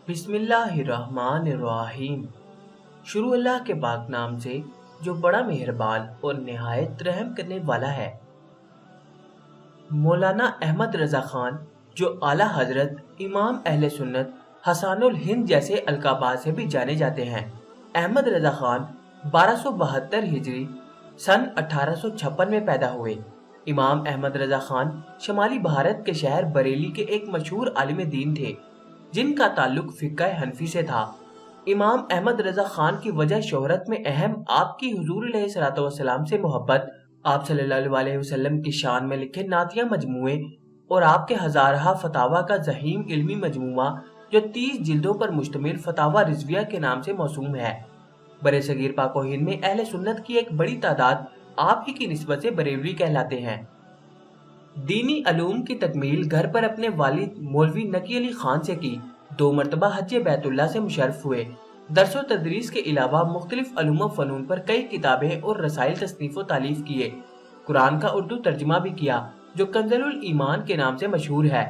بسم اللہ الرحمن الرحیم۔ شروع اللہ کے پاک نام سے جو بڑا مہربان اور نہایت رحم کرنے والا ہے۔ مولانا احمد رضا خان جو اعلیٰ حضرت امام اہل سنت حسان الہند جیسے القابات سے بھی جانے جاتے ہیں۔ احمد رضا خان 1272 ہجری سن 1856 میں پیدا ہوئے۔ امام احمد رضا خان شمالی بھارت کے شہر بریلی کے ایک مشہور عالم دین تھے جن کا تعلق فقہ حنفی سے تھا۔ امام احمد رضا خان کی وجہ شہرت میں اہم آپ کی حضور علیہ الصلوۃ والسلام سے محبت، آپ صلی اللہ علیہ وسلم کی شان میں لکھے نعتیہ مجموعے اور آپ کے ہزارہ فتاویٰ کا ضخیم علمی مجموعہ جو 30 جلدوں پر مشتمل فتاویٰ رضویہ کے نام سے موسوم ہے۔ برِ صغیر پاک و ہند میں اہل سنت کی ایک بڑی تعداد آپ ہی کی نسبت سے بریلوی کہلاتے ہیں۔ دینی علوم کی تکمیل گھر پر اپنے والد مولوی نقی علی خان سے کی۔ 2 مرتبہ حج بیت اللہ سے مشرف ہوئے۔ درس و تدریس کے علاوہ مختلف علوم و فنون پر کئی کتابیں اور رسائل تصنیف و تالیف کیے۔ قرآن کا اردو ترجمہ بھی کیا جو کنز الایمان کے نام سے مشہور ہے۔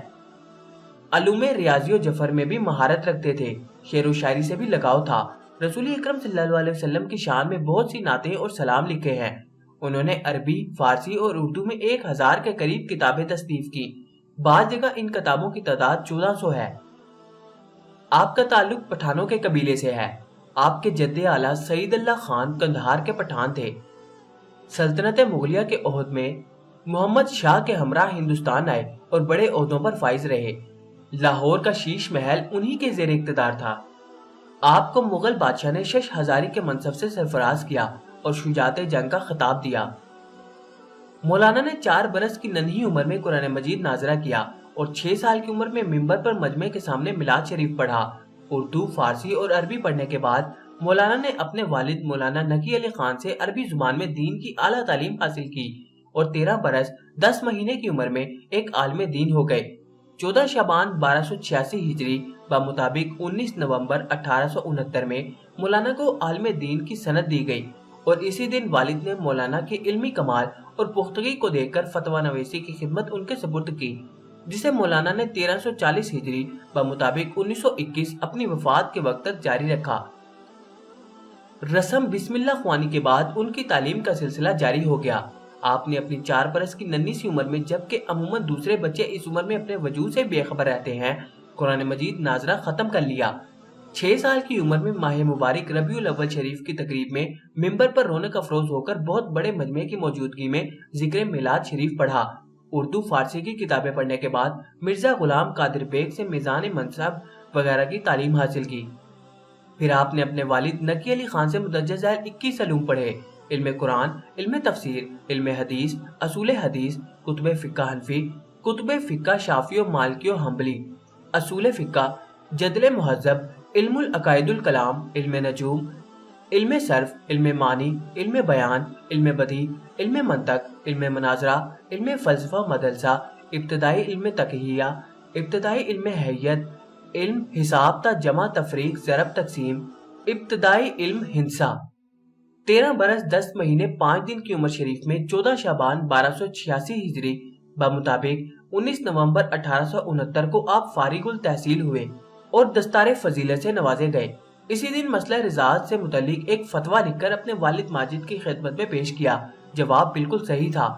علوم ریاضی و جفر میں بھی مہارت رکھتے تھے۔ شعر و شاعری سے بھی لگاؤ تھا۔ رسول اکرم صلی اللہ علیہ وسلم کی شان میں بہت سی نعتیں اور سلام لکھے ہیں۔ انہوں نے عربی، فارسی اور اردو میں 1000 کے قریب کتابیں تصنیف کی۔ بعض جگہ ان کتابوں کی تعداد 1400 ہے۔ آپ کا تعلق پٹھانوں کے قبیلے سے ہے۔ آپ کے جد اعلیٰ سعید اللہ خان قندھار کے پٹھان تھے۔ سلطنت مغلیہ کے عہد میں محمد شاہ کے ہمراہ ہندوستان آئے اور بڑے عہدوں پر فائز رہے۔ لاہور کا شیش محل انہی کے زیر اقتدار تھا۔ آپ کو مغل بادشاہ نے شش ہزاری کے منصب سے سرفراز کیا اور شجاعت جنگ کا خطاب دیا۔ مولانا نے 4 برس کی ننھی عمر میں قرآن مجید ناظرہ کیا اور 6 سال کی عمر میں منبر پر مجمع کے سامنے میلاد شریف پڑھا۔ اردو، فارسی اور عربی پڑھنے کے بعد مولانا نے اپنے والد مولانا نقی علی خان سے عربی زبان میں دین کی اعلیٰ تعلیم حاصل کی اور 13 برس 10 مہینے کی عمر میں ایک عالم دین ہو گئے۔ 14 شعبان 1286 ہجری بمطابق 19 نومبر 1869 میں مولانا کو عالم دین کی سند دی گئی اور اسی دن والد نے مولانا کے علمی کمال اور پختگی کو دیکھ کر فتویٰ نویسی کی خدمت ان کے سپرد کی، جسے مولانا نے 1340 ہجری بمطابق 1921 اپنی وفات کے وقت تک جاری رکھا۔ رسم بسم اللہ خوانی کے بعد ان کی تعلیم کا سلسلہ جاری ہو گیا۔ آپ نے اپنی 4 برس کی ننھی سی عمر میں، جبکہ عموماً دوسرے بچے اس عمر میں اپنے وجود سے بے خبر رہتے ہیں، قرآن مجید ناظرہ ختم کر لیا۔ 6 سال کی عمر میں ماہ مبارک ربیع الاول شریف کی تقریب میں منبر پر رونق افروز ہو کر بہت بڑے مجمع کی موجودگی میں ذکر میلاد شریف پڑھا۔ اردو، فارسی کی کتابیں پڑھنے کے بعد مرزا غلام قادر بیگ سے میزان منصب وغیرہ کی تعلیم حاصل کی۔ پھر آپ نے اپنے والد نقی علی خان سے مدرجہ ذیل 21 علوم پڑھے: علم قرآن، علم تفسیر، علم حدیث، اصول حدیث، کتب فقہ حنفی، کتب فقہ شافعی و مالکی و حنبلی، اصول فقہ، جدل مہذب، علم العقائد الکلام، علم نجوم، علم صرف، علم معنی، علم بیان، علم بدیع، علم منطق، علم مناظرہ، علم فلسفہ مدرسہ، ابتدائی علم تقیہ، ابتدائی علم حیت، علم حساب تا جمع تفریق ضرب تقسیم، ابتدائی علم ہندسہ۔ 13 برس 10 مہینے 5 دن کی عمر شریف میں 14 شعبان 1286 ہجری بمطابق 19 نومبر 1869 کو آپ فارغ التحصیل ہوئے اور دستار فضیلت سے نوازے گئے۔ اسی دن مسئلہ رضاعت سے متعلق ایک فتویٰ لکھ کر اپنے والد ماجد کی خدمت میں پیش کیا۔ جواب بالکل صحیح تھا۔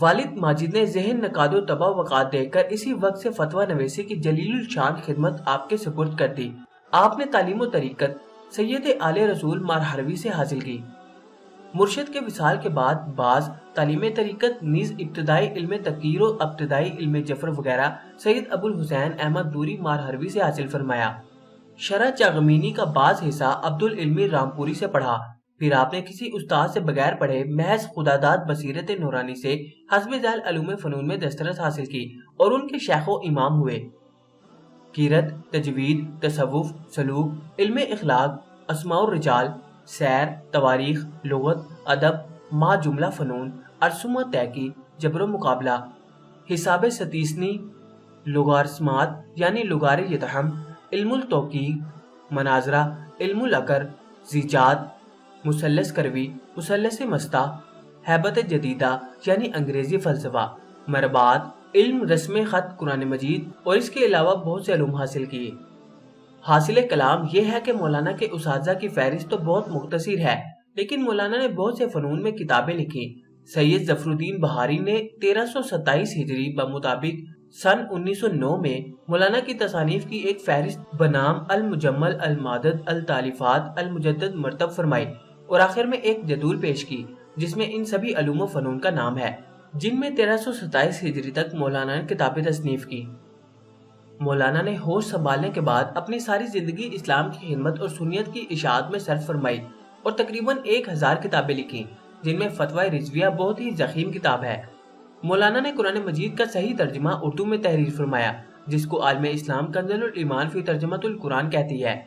والد ماجد نے ذہن نقاد و تبوقات دیکھ کر اسی وقت سے فتویٰ نویسی کی جلیل الشان خدمت آپ کے سپرد کر دی۔ آپ نے تعلیم و طریقت سید آل رسول مارحروی سے حاصل کی۔ مرشد کے وصال کے بعد بعض تعلیم طریقت نیز ابتدائی علم تقریر و ابتدائی علم جفر وغیرہ سید ابو الحسین احمد دوری مارحروی سے حاصل فرمایا۔ شرح چاغمینی کا بعض حصہ عبدالعلمی رامپوری سے پڑھا۔ پھر آپ نے کسی استاد سے بغیر پڑھے محض خداداد بصیرت نورانی سے حسب ذیل علوم فنون میں دسترس حاصل کی اور ان کے شیخ و امام ہوئے۔ قرأت، تجوید، تصوف، سلوک، علم اخلاق، اسماء الرجال، سیر، تواریخ، لغت، ادب، ما جملہ فنون، ارسم و تحقی، جبر و مقابلہ، حساب ستیسنی، لوگارسمات یعنی لغار یتہم، علم التوقیق، مناظرہ، علم العقر، زیجات، مثلث کروی، مثلث مستہ، ہیبت جدیدہ یعنی انگریزی فلسفہ، مربات، علم رسم خط، قرآن مجید اور اس کے علاوہ بہت سے علوم حاصل کیے۔ حاصل کلام یہ ہے کہ مولانا کے اساتذہ کی فہرست تو بہت مختصر ہے، لیکن مولانا نے بہت سے فنون میں کتابیں لکھی۔ سید ظفر الدین بہاری نے 1327 ہجری بمطابق سن 1909 میں مولانا کی تصانیف کی ایک فہرست بنام المجمل المعدد التالیفات المجدد مرتب فرمائی اور آخر میں ایک جدول پیش کی جس میں ان سبھی علوم و فنون کا نام ہے، جن میں 1327 ہجری تک مولانا نے کتابیں تصنیف کی۔ مولانا نے ہوش سنبھالنے کے بعد اپنی ساری زندگی اسلام کی خدمت اور سنیت کی اشاعت میں صرف فرمائی اور تقریباً 1000 کتابیں لکھی، جن میں فتویٰ رضویہ بہت ہی ضخیم کتاب ہے۔ مولانا نے قرآن مجید کا صحیح ترجمہ اردو میں تحریر فرمایا، جس کو عالم اسلام کنز الایمان فی ترجمۃ القرآن کہتی ہے۔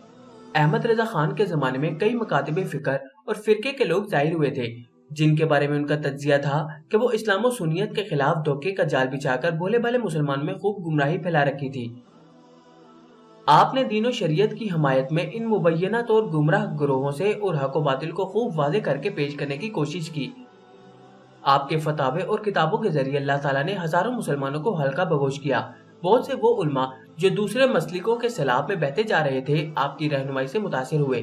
احمد رضا خان کے زمانے میں کئی مکاتب فکر اور فرقے کے لوگ ظاہر ہوئے تھے، جن کے بارے میں ان کا تجزیہ تھا کہ وہ اسلام و سنیت کے خلاف دھوکے کا جال بچھا کر بھولے بھالے مسلمانوں میں خوب گمراہی پھیلا رکھی تھی۔ آپ نے دین و شریعت کی حمایت میں ان مبینہ طور گمراہ گروہوں سے اور حق و باطل کو خوب واضح کر کے پیش کرنے کی کوشش کی۔ آپ کے فتاوے اور کتابوں کے ذریعے اللہ تعالیٰ نے ہزاروں مسلمانوں کو ہلکا بگوش کیا۔ بہت سے وہ علماء جو دوسرے مسلکوں کے سیلاب میں بہتے جا رہے تھے، آپ کی رہنمائی سے متاثر ہوئے۔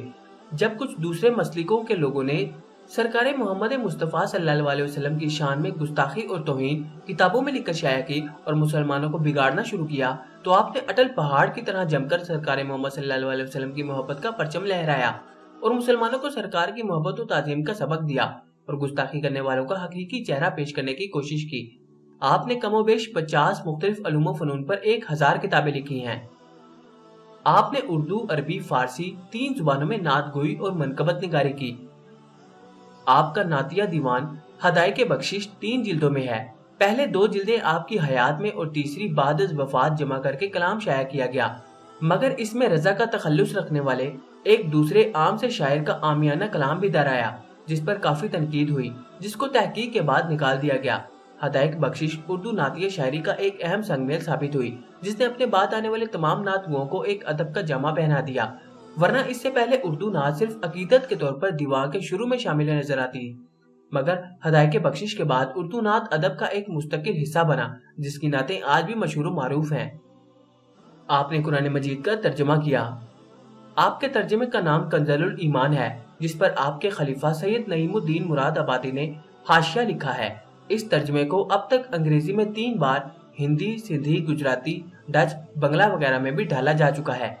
جب کچھ دوسرے مسلکوں کے لوگوں نے سرکار محمد مصطفیٰ صلی اللہ علیہ وسلم کی شان میں گستاخی اور توہین کتابوں میں لکھ کر شائع کی اور مسلمانوں کو بگاڑنا شروع کیا، تو آپ نے اٹل پہاڑ کی طرح جم کر سرکار محمد صلی اللہ علیہ وسلم کی محبت کا پرچم لہرایا اور مسلمانوں کو سرکار کی محبت و تعظیم کا سبق دیا اور گستاخی کرنے والوں کا حقیقی چہرہ پیش کرنے کی کوشش کی۔ آپ نے کم و بیش 50 مختلف علوم و فنون پر 1000 کتابیں لکھی ہیں۔ آپ نے اردو، عربی، فارسی 3 زبانوں میں نعت گوئی اور منقبت نگاری کی۔ آپ کا نعتیہ دیوان ہدایق بخشش 3 جلدوں میں ہے۔ پہلے 2 جلدیں آپ کی حیات میں اور تیسری بعد از وفات جمع کر کے کلام شائع کیا گیا، مگر اس میں رضا کا تخلص رکھنے والے ایک دوسرے عام سے شاعر کا عامیانہ کلام بھی دہرایا، جس پر کافی تنقید ہوئی، جس کو تحقیق کے بعد نکال دیا گیا۔ ہدایق بخشش اردو نعتیہ شاعری کا ایک اہم سنگ میل ثابت ہوئی، جس نے اپنے بعد آنے والے تمام نعت گوؤں کو ایک ادب کا جامہ پہنا دیا، ورنہ اس سے پہلے اردو نعت صرف عقیدت کے طور پر دیوان کے شروع میں شامل نظر آتی، مگر ہدایق بخشش کے بعد اردو نعت ادب کا ایک مستقل حصہ بنا، جس کی نعتیں آج بھی مشہور و معروف ہیں۔ آپ نے قرآن مجید کا ترجمہ کیا۔ آپ کے ترجمے کا نام کنز الایمان ہے، جس پر آپ کے خلیفہ سید نعیم الدین مراد آبادی نے حاشیہ لکھا ہے۔ اس ترجمے کو اب تک انگریزی میں 3 بار، ہندی، سندھی، گجراتی، ڈچ، بنگلہ وغیرہ میں بھی ڈھالا جا چکا ہے۔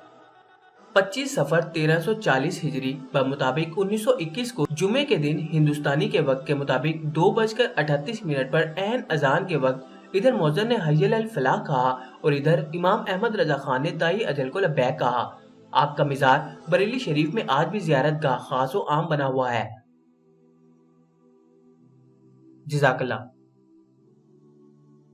25 صفر 1340 ہجری بمطابق 1921 کو جمعے کے دن ہندوستانی کے وقت کے مطابق 2:38 پر عین اذان کے وقت ادھر مؤذن نے حی علی الفلاح کہا اور ادھر امام احمد رضا خان نے داعی اجل کو لبیک کہا۔ آپ کا مزار بریلی شریف میں آج بھی زیارت گاہ خاص و عام بنا ہوا ہے۔ جزاک اللہ۔